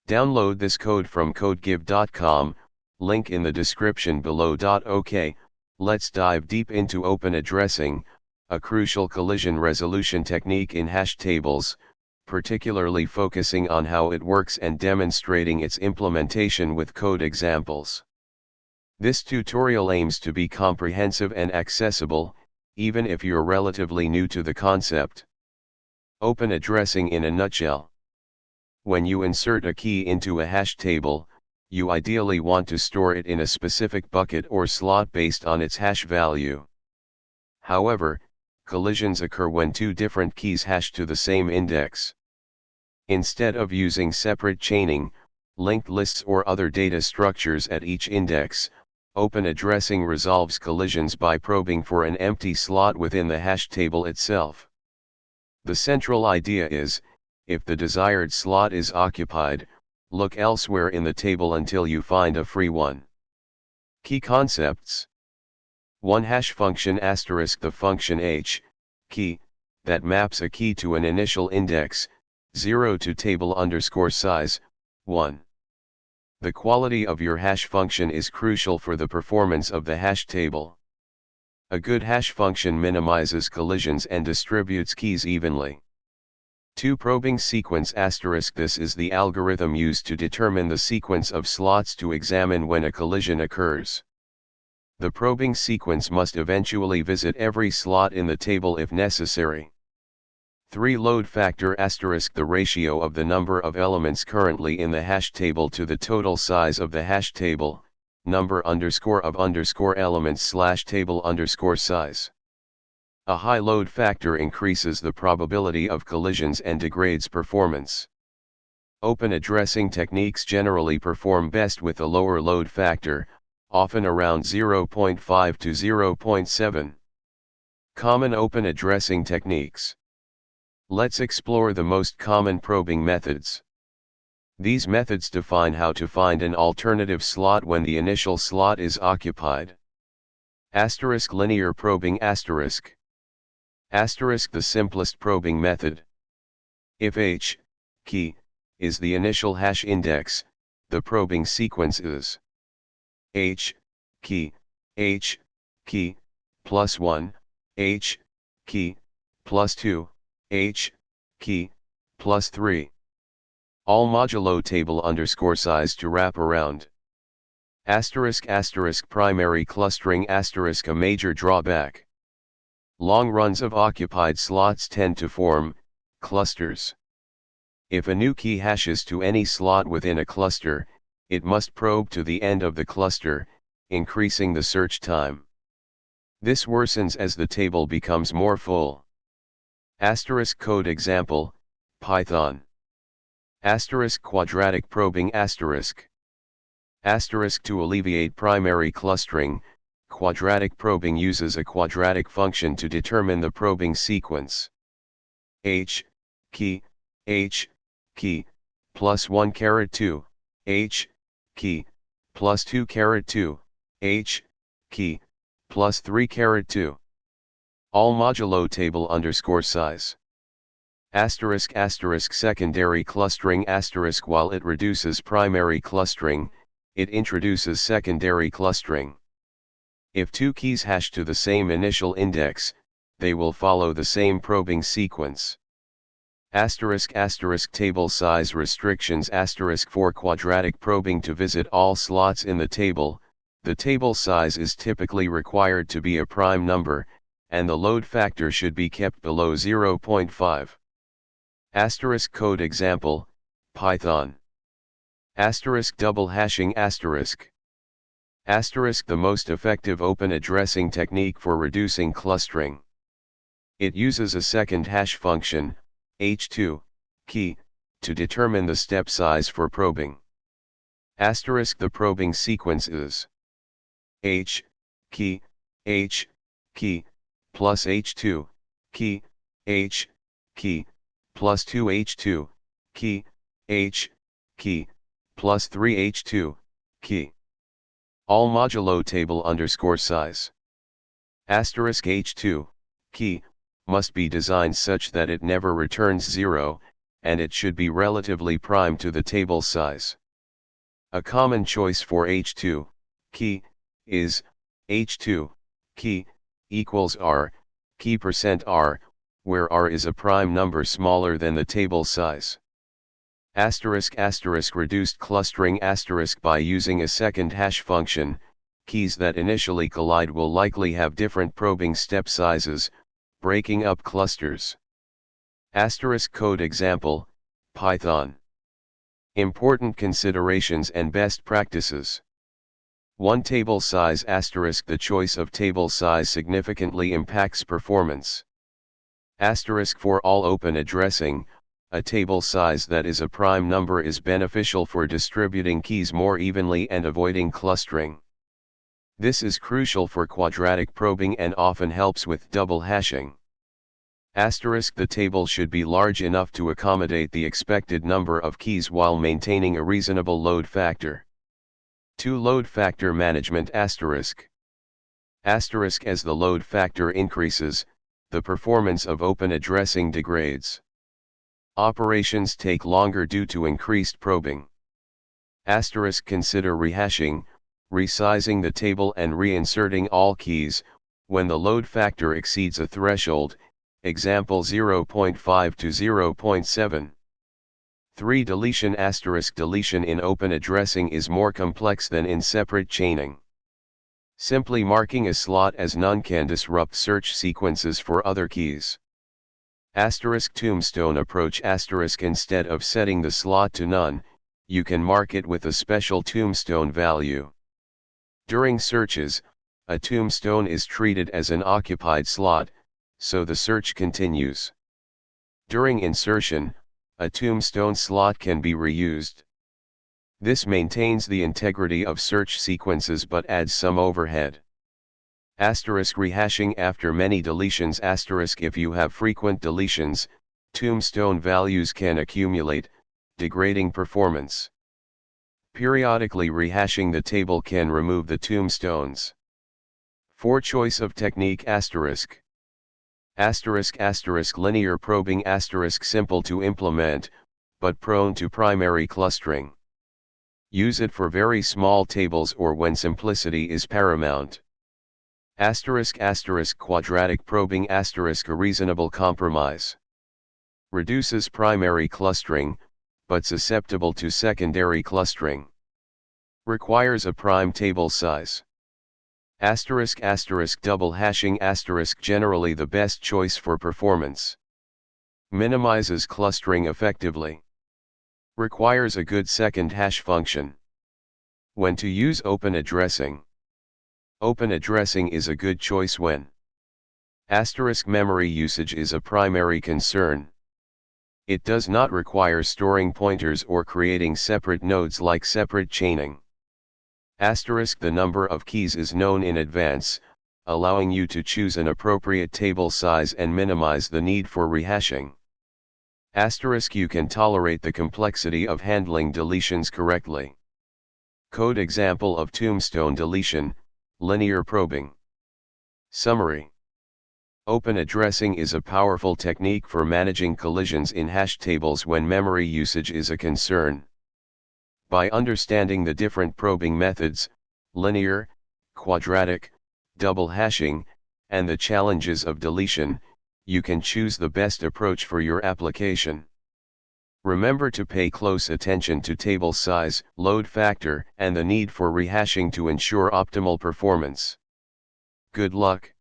Download this code from codegive.com, link in the description below. OK, let's dive deep into open addressing, a crucial collision resolution technique in hash tables, particularly focusing on how it works and demonstrating its implementation with code examples. This tutorial aims to be comprehensive and accessible, even if you're relatively new to the concept. Open addressing in a nutshell. When you insert a key into a hash table, you ideally want to store it in a specific bucket or slot based on its hash value. However, collisions occur when two different keys hash to the same index. Instead of using separate chaining, linked lists or other data structures at each index, open addressing resolves collisions by probing for an empty slot within the hash table itself. The central idea is, if the desired slot is occupied, look elsewhere in the table until you find a free one. Key concepts. 1. Hash function *. The function h, key, that maps a key to an initial index, 0 to table_size, 1. The quality of your hash function is crucial for the performance of the hash table. A good hash function minimizes collisions and distributes keys evenly. 2. Probing sequence *. This is the algorithm used to determine the sequence of slots to examine when a collision occurs. The probing sequence must eventually visit every slot in the table if necessary. 3. Load factor *. The ratio of the number of elements currently in the hash table to the total size of the hash table, number_of_elements/table_size. A high load factor increases the probability of collisions and degrades performance. Open addressing techniques generally perform best with a lower load factor, often around 0.5 to 0.7. Common open addressing techniques. Let's explore the most common probing methods. These methods define how to find an alternative slot when the initial slot is occupied. Linear probing. The simplest probing method. If h, key, is the initial hash index, the probing sequence is h, key, plus 1, h, key, plus 2, h, key, plus 3. All modulo table_size to wrap around. Primary clustering. A major drawback. Long runs of occupied slots tend to form clusters. If a new key hashes to any slot within a cluster, it must probe to the end of the cluster, increasing the search time. This worsens as the table becomes more full. Code example, Python. Quadratic probing. To alleviate primary clustering, quadratic probing uses a quadratic function to determine the probing sequence. h, key, plus 1 2, h, key, plus 2 2, h, key, plus 3 2. All modulo table_size. Secondary clustering. While it reduces primary clustering, it introduces secondary clustering. If two keys hash to the same initial index, they will follow the same probing sequence. Table size restrictions. For quadratic probing to visit all slots in the table, the table size is typically required to be a prime number, and the load factor should be kept below 0.5. Code example, Python. Double hashing. The most effective open addressing technique for reducing clustering. It uses a second hash function, h2, key, to determine the step size for probing. The probing sequence is h, key, plus h2, key, plus 2h2, key, plus 3h2, key. All modulo table_size. H2, key, must be designed such that it never returns 0, and it should be relatively prime to the table size. A common choice for H2 key is H2 key equals R key %R, where R is a prime number smaller than the table size. *** reduced clustering * by using a second hash function, keys that initially collide will likely have different probing step sizes, breaking up clusters. * code example, Python. Important considerations and best practices. 1. Table size ** The choice of table size significantly impacts performance. * For all open addressing, a table size that is a prime number is beneficial for distributing keys more evenly and avoiding clustering. This is crucial for quadratic probing and often helps with double hashing. * The table should be large enough to accommodate the expected number of keys while maintaining a reasonable load factor. 2. Load factor management **. As the load factor increases, the performance of open addressing degrades. Operations take longer due to increased probing. Consider rehashing, resizing the table and reinserting all keys, when the load factor exceeds a threshold, example 0.5 to 0.7. 3. Deletion * Deletion in open addressing is more complex than in separate chaining. Simply marking a slot as none can disrupt search sequences for other keys. Tombstone approach * Instead of setting the slot to none, you can mark it with a special tombstone value. During searches, a tombstone is treated as an occupied slot, so the search continues. During insertion, a tombstone slot can be reused. This maintains the integrity of search sequences but adds some overhead. Rehashing after many deletions * If you have frequent deletions, tombstone values can accumulate, degrading performance. Periodically rehashing the table can remove the tombstones. 4. Choice of technique *******. Linear probing * Simple to implement, but prone to primary clustering. Use it for very small tables or when simplicity is paramount. Quadratic probing * A reasonable compromise. Reduces primary clustering, but susceptible to secondary clustering. Requires a prime table size. Double hashing * Generally the best choice for performance. Minimizes clustering effectively. Requires a good second hash function. When to use open addressing. Open addressing is a good choice when memory usage is a primary concern. It does not require storing pointers or creating separate nodes like separate chaining. The number of keys is known in advance, allowing you to choose an appropriate table size and minimize the need for rehashing. You can tolerate the complexity of handling deletions correctly. Code example of tombstone deletion, linear probing. Summary. Open addressing is a powerful technique for managing collisions in hash tables when memory usage is a concern. By understanding the different probing methods, linear, quadratic, double hashing, and the challenges of deletion, you can choose the best approach for your application. Remember to pay close attention to table size, load factor, and the need for rehashing to ensure optimal performance. Good luck.